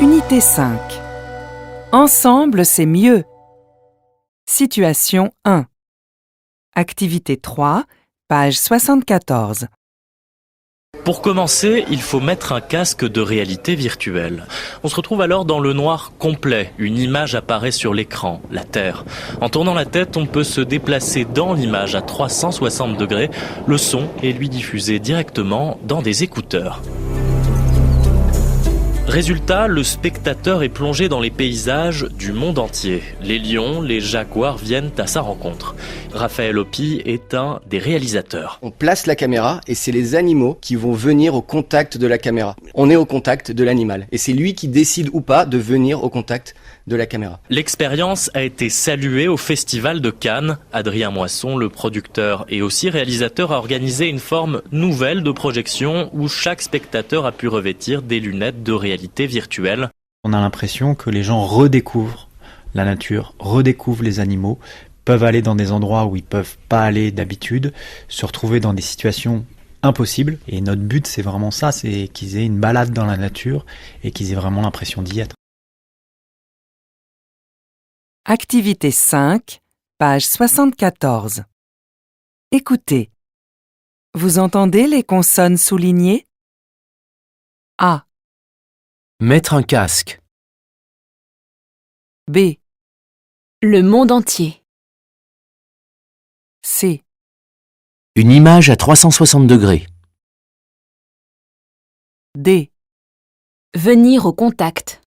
Unité 5. Ensemble, c'est mieux. Situation 1. Activité 3, page 74. Pour commencer, il faut mettre un casque de réalité virtuelle. On se retrouve alors dans le noir complet. Une image apparaît sur l'écran, la Terre. En tournant la tête, on peut se déplacer dans l'image à 360 degrés. Le son est lui diffusé directement dans des écouteurs. Résultat, le spectateur est plongé dans les paysages du monde entier. Les lions, les jaguars viennent à sa rencontre. Raphaël Opie est un des réalisateurs. On place la caméra et c'est les animaux qui vont venir au contact de la caméra. On est au contact de l'animal et c'est lui qui décide ou pas de venir au contact de la caméra. L'expérience a été saluée au Festival de Cannes. Adrien Moisson, le producteur et aussi réalisateur, a organisé une forme nouvelle de projection où chaque spectateur a pu revêtir des lunettes de réalité virtuelle. On a l'impression que les gens redécouvrent la nature, redécouvrent les animaux, peuvent aller dans des endroits où ils peuvent pas aller d'habitude, se retrouver dans des situations impossibles. Et notre but, c'est vraiment ça, c'est qu'ils aient une balade dans la nature et qu'ils aient vraiment l'impression d'y être. Activité 5, page 74. Écoutez. Vous entendez les consonnes soulignées? A. Mettre un casque. B. Le monde entier. C. Une image à 360 degrés. D. Venir au contact.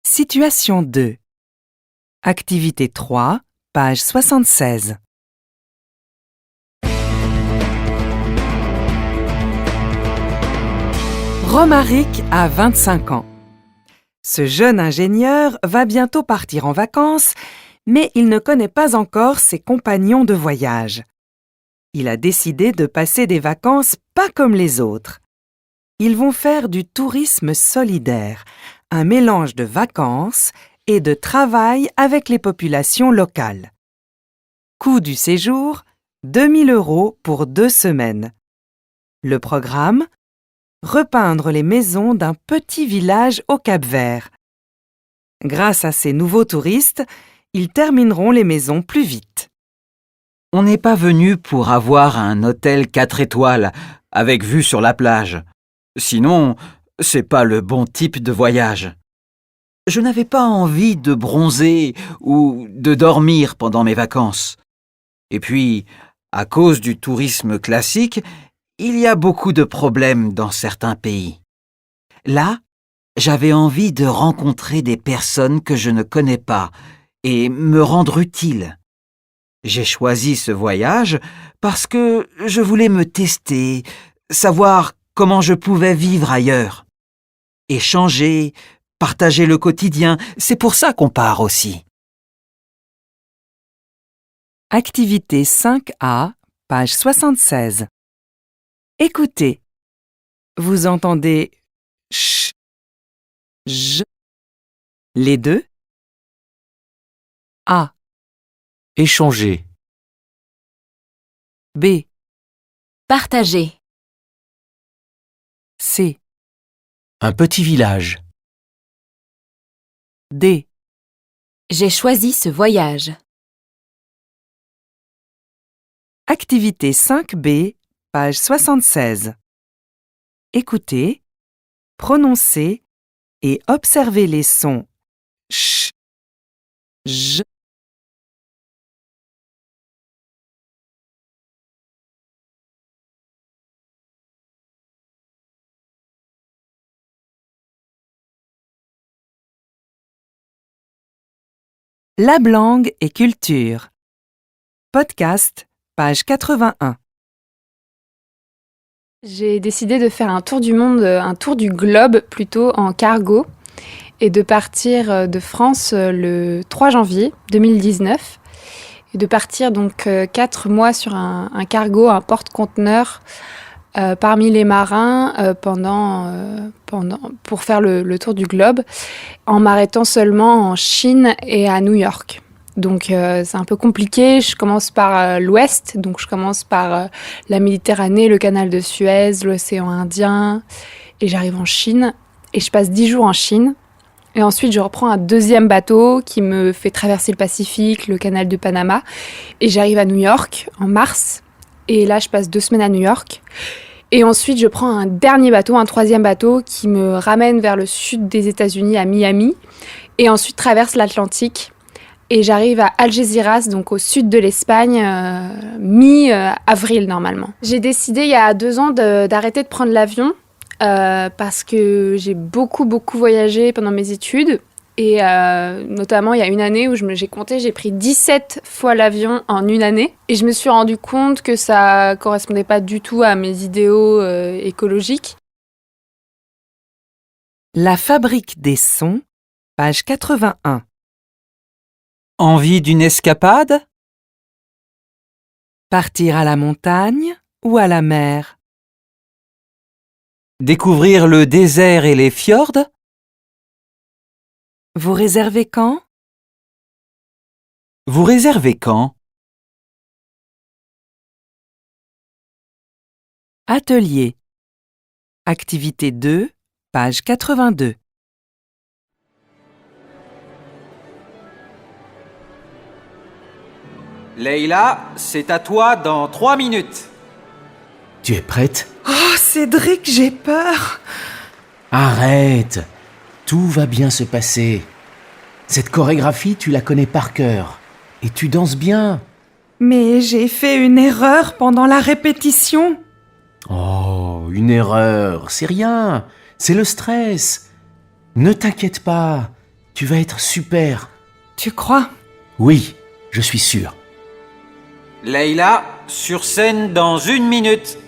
Situation 2. Activité 3, page 76. Romaric a 25 ans. Ce jeune ingénieur va bientôt partir en vacances, mais il ne connaît pas encore ses compagnons de voyage. Il a décidé de passer des vacances pas comme les autres. Ils vont faire du tourisme solidaire, un mélange de vacances et de travail avec les populations locales. Coût du séjour, 2 000 € pour 2 semaines. Le programme, repeindre les maisons d'un petit village au Cap-Vert. Grâce à ces nouveaux touristes, ils termineront les maisons plus vite. On n'est pas venu pour avoir un hôtel 4 étoiles avec vue sur la plage. Sinon, c'est pas le bon type de voyage. Je n'avais pas envie de bronzer ou de dormir pendant mes vacances. Et puis, à cause du tourisme classique, il y a beaucoup de problèmes dans certains pays. Là, j'avais envie de rencontrer des personnes que je ne connais pas et me rendre utile. J'ai choisi ce voyage parce que je voulais me tester, savoir comment je pouvais vivre ailleurs. Échanger, partager le quotidien, c'est pour ça qu'on part aussi. Activité 5A, page 76. Écoutez. Vous entendez ch, j, les deux? A. Échanger. B. Partager. C. Un petit village. D. J'ai choisi ce voyage. Activité 5B, page 76. Écoutez, prononcez et observez les sons ch, j. Lab langue et culture. Podcast, page 81. J'ai décidé de faire un tour du monde, un tour du globe plutôt en cargo et de partir de France le 3 janvier 2019 et de partir donc 4 mois sur un cargo, un porte-conteneurs parmi les marins pour faire le tour du globe en m'arrêtant seulement en Chine et à New York. Donc c'est un peu compliqué. Je commence par l'ouest, donc je commence par la Méditerranée, le canal de Suez, l'océan Indien, et j'arrive en Chine. Et je passe 10 jours en Chine. Et ensuite, je reprends un deuxième bateau qui me fait traverser le Pacifique, le canal de Panama. Et j'arrive à New York en mars. Et là, je passe 2 semaines à New York. Et ensuite, je prends un dernier bateau, un troisième bateau qui me ramène vers le sud des États-Unis, à Miami. Et ensuite, traverse l'Atlantique. Et j'arrive à Algeciras, donc au sud de l'Espagne, mi-avril normalement. J'ai décidé il y a 2 ans d'arrêter de prendre l'avion. Parce que j'ai beaucoup voyagé pendant mes études et notamment il y a une année où j'ai compté, j'ai pris 17 fois l'avion en une année et je me suis rendu compte que ça correspondait pas du tout à mes idéaux écologiques. La fabrique des sons, page 81. Envie d'une escapade? Partir à la montagne ou à la mer? Découvrir le désert et les fjords? Vous réservez quand? Vous réservez quand? Atelier. Activité 2, page 82. Leïla, c'est à toi dans 3 minutes. Tu es prête? Oh, Cédric, j'ai peur. Arrête! Tout va bien se passer. Cette chorégraphie, tu la connais par cœur. Et tu danses bien. Mais j'ai fait une erreur pendant la répétition. Oh, une erreur, c'est rien. C'est le stress. Ne t'inquiète pas. Tu vas être super. Tu crois? Oui, je suis sûr. Leïla, sur scène dans 1 minute.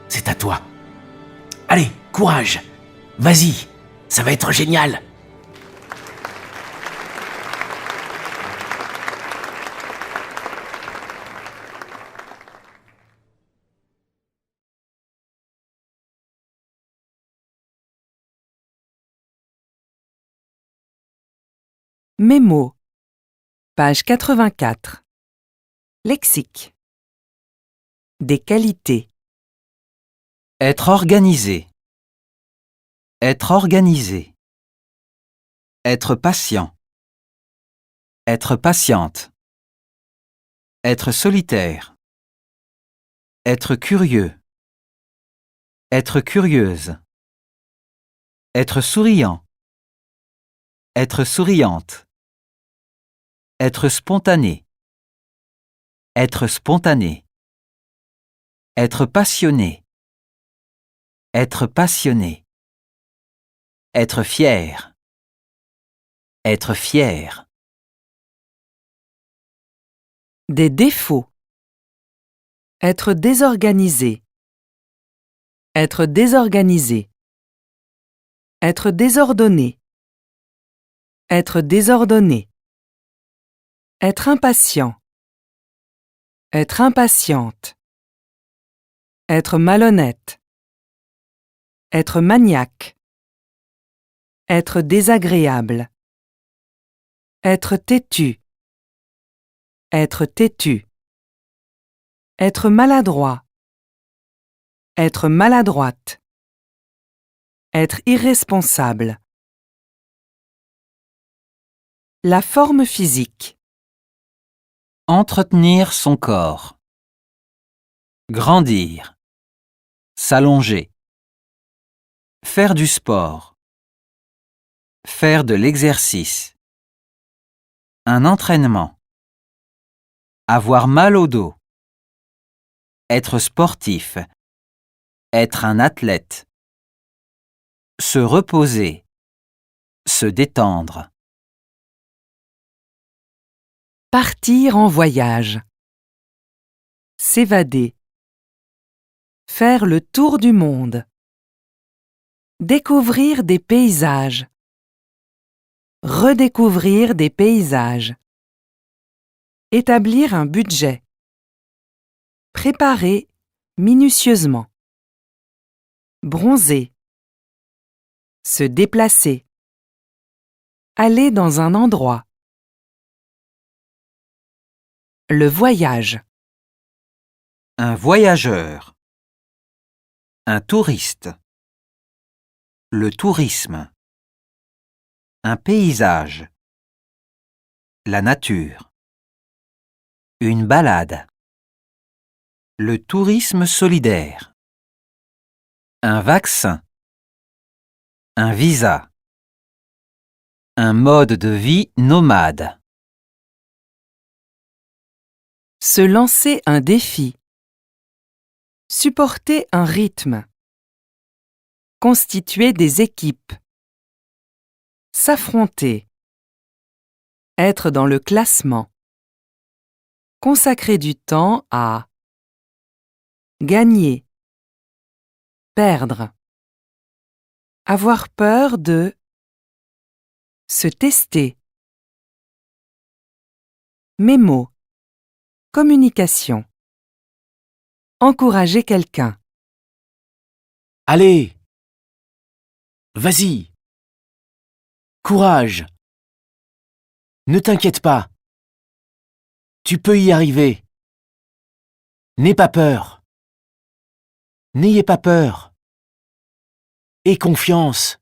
C'est à toi. Allez, courage. Vas-y, ça va être génial. Mémo. Page 84. Lexique. Des qualités. Être organisé. Être organisé. Être patient. Être patiente. Être solitaire. Être curieux. Être curieuse. Être souriant. Être souriante. Être spontané. Être spontané. Être passionné. Être passionné. Être fier. Être fier. Des défauts. Être désorganisé. Être désorganisé. Être désordonné. Être désordonné. Être impatient. Être impatiente. Être malhonnête. Être maniaque. Être désagréable. Être têtu. Être têtu. Être maladroit. Être maladroite. Être irresponsable. La forme physique. Entretenir son corps. Grandir. S'allonger. Faire du sport. Faire de l'exercice. Un entraînement. Avoir mal au dos. Être sportif. Être un athlète. Se reposer. Se détendre. Partir en voyage. S'évader. Faire le tour du monde. Découvrir des paysages. Redécouvrir des paysages. Établir un budget. Préparer minutieusement. Bronzer. Se déplacer. Aller dans un endroit. Le voyage. Un voyageur. Un touriste. Le tourisme. Un paysage. La nature. Une balade. Le tourisme solidaire. Un vaccin. Un visa. Un mode de vie nomade. Se lancer un défi. Supporter un rythme. Constituer des équipes. S'affronter. Être dans le classement. Consacrer du temps à gagner. Perdre. Avoir peur de se tester. Mémo. Communication. Encourager quelqu'un. Allez! Vas-y! Courage! Ne t'inquiète pas. Tu peux y arriver. N'aie pas peur. N'ayez pas peur. Aie confiance.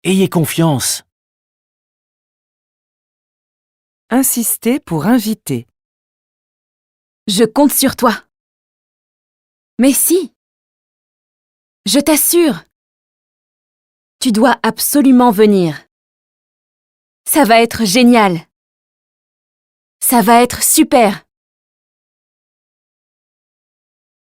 Ayez confiance. Insister pour inviter. Je compte sur toi. Mais si. Je t'assure. Tu dois absolument venir. Ça va être génial. Ça va être super.